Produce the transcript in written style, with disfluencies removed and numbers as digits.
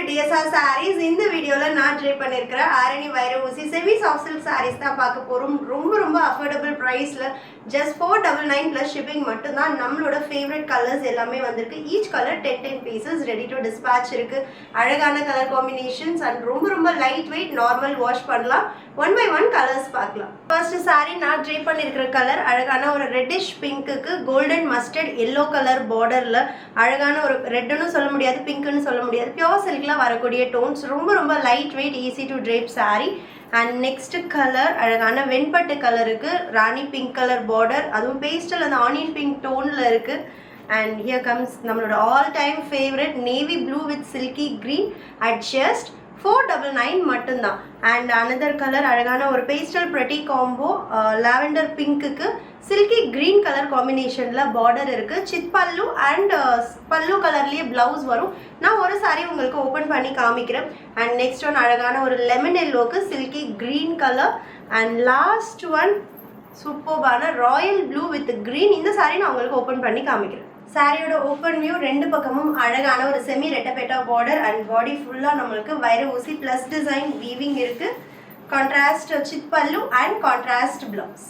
DSR sarees. இந்த வீடியோல நான் ட்ரை பண்ணிருக்கிற ஆரணி வைர ஊசி செமி சாஃப்ட் சில்க் sarees தான் பார்க்க போறோம். ரொம்ப அஃபோர்டபிள் பிரைஸ்ல just 499 plus shipping மட்டும் தான். நம்மளோட ஃபேவரட் கலர்ஸ் எல்லாமே வந்திருக்கு. Each colour 10 pieces ready to dispatch இருக்கு. அழகான கலர் காம்பினேஷன்ஸ் and ரொம்ப லைட் வெயிட் நார்மல் வாஷ் பண்ணலாம். ஒன் பை ஒன் கலர்ஸ் பார்க்கலாம். ஃபர்ஸ்ட் saree நான் ட்ரை பண்ணிருக்கிற கலர் அழகான ஒரு ரெட்டிஷ் பிங்க்குக்கு கோல்டன் மஸ்டர்ட் எல்லோ கலர் பார்டர்ல அழகான ஒரு ரெட்னு சொல்ல முடியாது, பிங்க்னு சொல்ல முடியாது, பியூர் சில்க்ல வரக்கூடிய டோன்ஸ். ரொம்ப light weight easy to drape saree. And next colour அழகான வெண்பட்டு கலருக்கு ராணி பிங்க் கலர் பார்டர், அதுவும் பேஸ்டல் அந்த ஆனியன் பிங்க் டோன்ல இருக்கு. அண்ட் ஹியர் கம்ஸ் நம்மளோட all time favourite navy blue with silky green at just 499 மட்டும்தான். அண்ட் அனதர் கலர் அழகான ஒரு பேஸ்டல் ப்ரெட்டி காம்போ லாவெண்டர் பிங்க்குக்கு சில்கி கிரீன் கலர் காம்பினேஷன்ல பார்டர் இருக்கு. சித் பல்லு அண்ட் பல்லு கலர்லயே பிளவுஸ் வரும். நான் ஒரு சாரி உங்களுக்கு ஓப்பன் பண்ணி காமிக்கிறேன். அண்ட் நெக்ஸ்ட் ஒன் அழகான ஒரு லெமன் எல்லோக்கு silky green colour. And last one சூப்பர்பான ராயல் ப்ளூ வித் கிரீன். இந்த சாரி நான் உங்களுக்கு ஓப்பன் பண்ணி காமிக்கிறேன். சாரியோட ஓப்பன் வியூ ரெண்டு பக்கமும் அழகான ஒரு செமி ரெட்டபெட்டா பார்டர் அண்ட் பாடி ஃபுல்லா நம்மளுக்கு வைர ஊசி பிளஸ் டிசைன் வீவிங் இருக்கு. கான்ட்ராஸ்ட் சித் பல்லு அண்ட் கான்ட்ராஸ்ட் பிளவுஸ்.